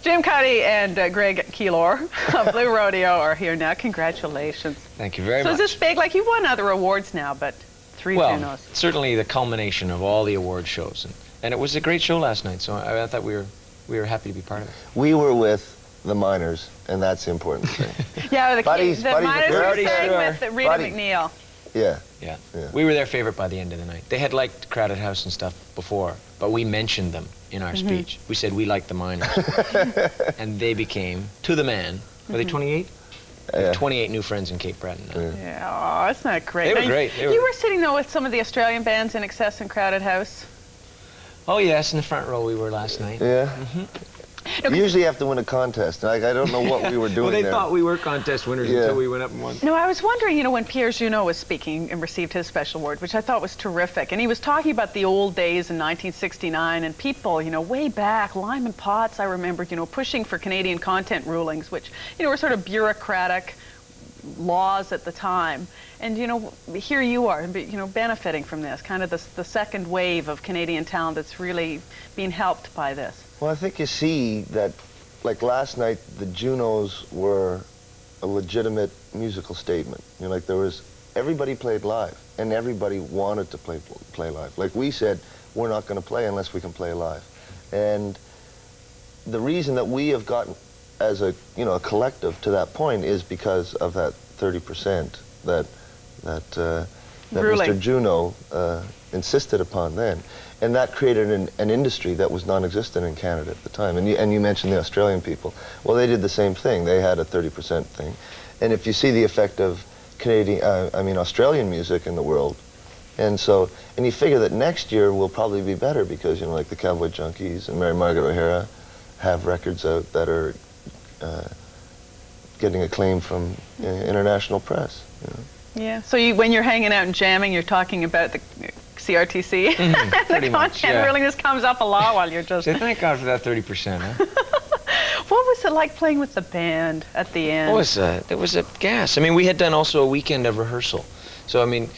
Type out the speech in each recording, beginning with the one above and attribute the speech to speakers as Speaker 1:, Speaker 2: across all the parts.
Speaker 1: Jim Cuddy and Greg Keylor of Blue Rodeo are here now. Congratulations.
Speaker 2: Thank you very much.
Speaker 1: So is this big? Like, you won other awards now, but three Junos.
Speaker 2: Certainly the culmination of all the award shows. And it was a great show last night, so I thought we were happy to be part of it.
Speaker 3: We were with the Miners, and that's the important thing.
Speaker 1: Yeah, the
Speaker 3: Buddies,
Speaker 1: Miners were
Speaker 3: buddies,
Speaker 1: staying with Rita
Speaker 3: Buddy.
Speaker 1: McNeil.
Speaker 3: Yeah.
Speaker 2: Yeah. We were their favorite by the end of the night. They had liked Crowded House and stuff before, but we mentioned them in our speech. We said we liked the Miners. And they became, to the man, were they 28? 28 new friends in Cape Breton now.
Speaker 1: Yeah, oh, isn't that great?
Speaker 2: They were great.
Speaker 1: You were sitting, though, with some of the Australian bands in Excess and Crowded House.
Speaker 2: Oh, yes, in the front row we were last night.
Speaker 3: Yeah. You usually have to win a contest. I don't know what we were doing
Speaker 2: Well, they
Speaker 3: there.
Speaker 2: thought we were contest winners until we went up and won.
Speaker 1: No, I was wondering, you know, when Pierre Junos was speaking and received his special award, which I thought was terrific, and he was talking about the old days in 1969 and people, you know, way back, Lyman Potts, I remember, you know, pushing for Canadian content rulings, which, you know, were sort of bureaucratic laws at the time. And, you know, here you are, you know, benefiting from this, kind of the second wave of Canadian talent that's really being helped by this.
Speaker 3: Well, I think you see that, like last night, the Junos were a legitimate musical statement. You know, like there was, everybody played live, and everybody wanted to play live. Like we said, we're not going to play unless we can play live. And the reason that we have gotten, as a, you know, a collective to that point is because of that 30% that Mr. Juno insisted upon then. And that created an industry that was non-existent in Canada at the time. And you mentioned the Australian people. Well, they did the same thing. They had a 30% thing. And if you see the effect of Australian music in the world, and you figure that next year will probably be better because, you know, like the Cowboy Junkies and Mary Margaret O'Hara have records out that are getting acclaim from international press. You know?
Speaker 1: Yeah. So when you're hanging out and jamming, you're talking about the CRTC. The content ruling. This comes up a lot while you're just...
Speaker 2: So thank God for that 30%, huh?
Speaker 1: What was it like playing with the band at the end?
Speaker 2: It was a gas. I mean, we had done also a weekend of rehearsal. So, I mean,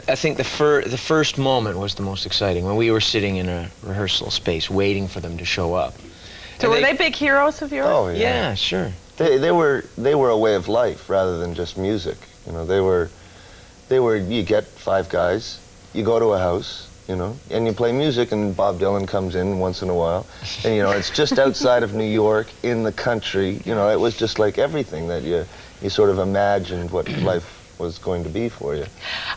Speaker 2: I think the first moment was the most exciting, when we were sitting in a rehearsal space waiting for them to show up.
Speaker 1: So were they big heroes of yours?
Speaker 3: Oh, yeah.
Speaker 2: Yeah, sure.
Speaker 3: They were a way of life rather than just music. You know, they were, you get 5 guys, you go to a house, you know, and you play music, and Bob Dylan comes in once in a while. And, you know, it's just outside of New York, in the country. You know, it was just like everything that you sort of imagined what life was going to be for you.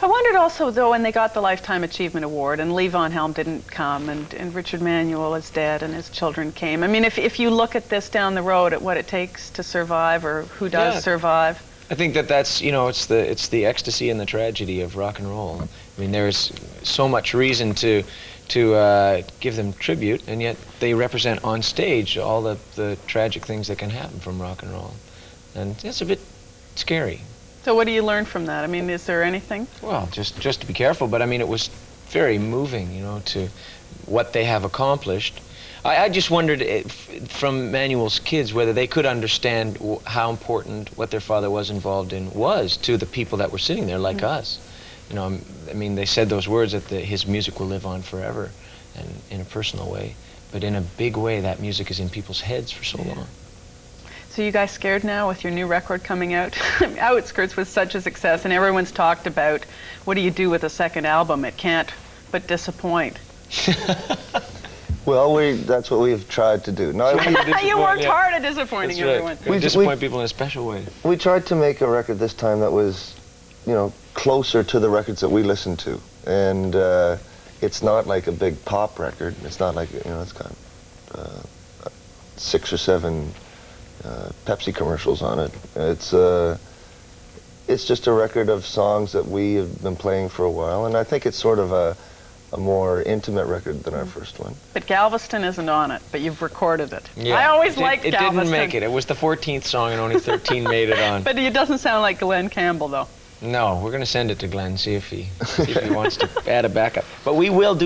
Speaker 1: I wondered also, though, when they got the Lifetime Achievement Award, and Lee Von Helm didn't come, and Richard Manuel is dead, and his children came. I mean, if you look at this down the road, at what it takes to survive, or who does survive.
Speaker 2: I think that's, you know, it's the ecstasy and the tragedy of rock and roll. I mean, there's so much reason to give them tribute, and yet they represent on stage all the tragic things that can happen from rock and roll. And it's a bit scary.
Speaker 1: So what do you learn from that? I mean, is there anything?
Speaker 2: Well, just to be careful, but I mean, it was very moving, you know, to what they have accomplished. I just wondered from Manuel's kids whether they could understand how important what their father was involved in was to the people that were sitting there like us. You know, I mean, they said those words that his music will live on forever, and in a personal way, but in a big way that music is in people's heads for so long.
Speaker 1: So you guys scared now with your new record coming out? Outskirts was such a success, and everyone's talked about, what do you do with a second album? It can't but disappoint.
Speaker 3: Well, that's what we've tried to do. No,
Speaker 1: you worked hard at disappointing everyone.
Speaker 2: We disappoint people in a special way.
Speaker 3: We tried to make a record this time that was, you know, closer to the records that we listened to. And it's not like a big pop record. It's not like, you know, it's got 6 or 7 Pepsi commercials on it. It's just a record of songs that we have been playing for a while, and I think it's sort of a more intimate record than our first one.
Speaker 1: But Galveston isn't on it, but you've recorded it.
Speaker 2: Yeah.
Speaker 1: I always liked Galveston.
Speaker 2: It didn't make it. It was the 14th song, and only 13 made it on.
Speaker 1: But it doesn't sound like Glenn Campbell, though.
Speaker 2: No, we're going to send it to Glenn, see if he wants to add a backup. But we will do